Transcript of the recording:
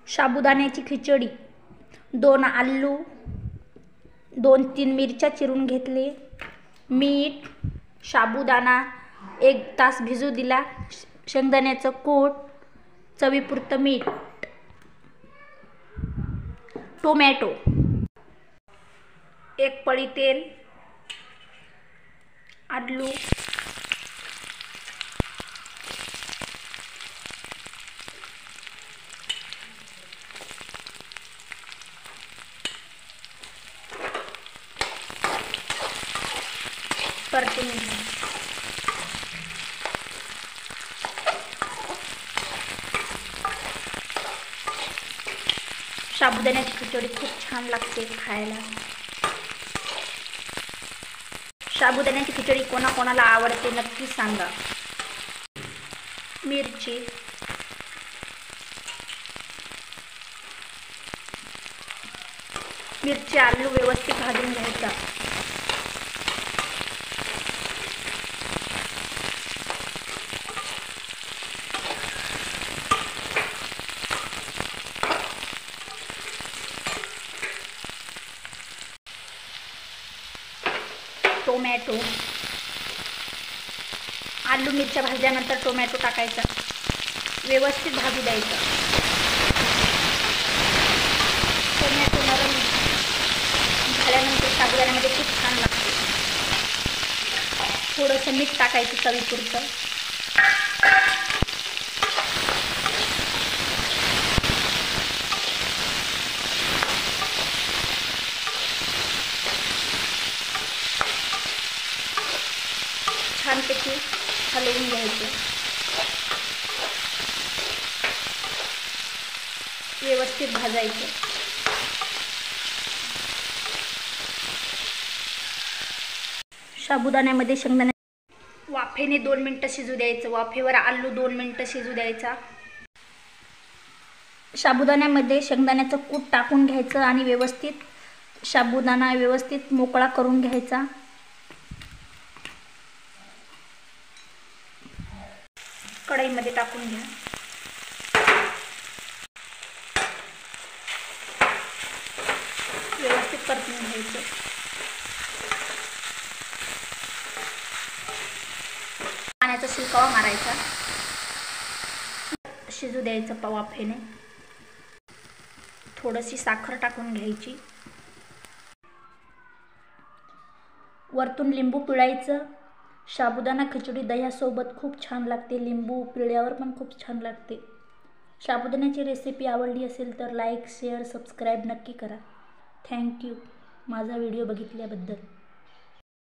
साबुदाण्याची खिचडी, 2 आलू, 2-3 मिरच्या चिरून घेतले, मीठ, साबुदाणा 1 तास भिजू दिला, शेंगदाण्याचं कूट, चवीपुरतं मीठ, टोमॅटो, 1 पळी तेल, आलू, परतून घ्या. साबुदाण्याची खिचडी खूप छान लागते खायला. साबुदाण्याची खिचडी कोणाकोणाला आवडते नक्की सांगा. मिरची, आलू व्यवस्थित भाजून घ्यायचा. टोमॅटो, आलू मिरच्या भाजल्यानंतर टोमॅटो टाकायचा, व्यवस्थित भाजू द्यायचा. टोमॅटो नरम झाल्यानंतर साबुदाण्यामध्ये खूप छान लागते. थोडंसं मीठ टाकायचं चवीपुरतं. छानपैकी हलवून घ्यायचं. व्यवस्थित भाजायचं. साबुदाण्यामध्ये शेंगदाणे वाफेने 2 मिनिटं शिजू द्यायचं. वाफेवर आलू 2 मिनिटं शिजू द्यायचा. साबुदाण्यामध्ये शेंगदाण्याचं कूट टाकून घ्यायचं आणि व्यवस्थित साबुदाणा व्यवस्थित मोकळा करून घ्यायचा. कढईमध्ये टाकून घ्या. व्यवस्थित परतून घ्यायचं. पाण्याचा शिलकावा मारायचा. शिजू द्यायचं वाफेने. थोडीशी साखर टाकून घ्यायची. वरतून लिंबू पिळायचं. साबुदाणा खिचडी दह्यासोबत खूप छान लागते. लिंबू पिळल्यावर पण खूप छान लागते. साबुदाण्याची रेसिपी आवडली असेल तर लाईक, शेअर, सबस्क्राईब नक्की करा. थँक्यू माझा व्हिडिओ बघितल्याबद्दल.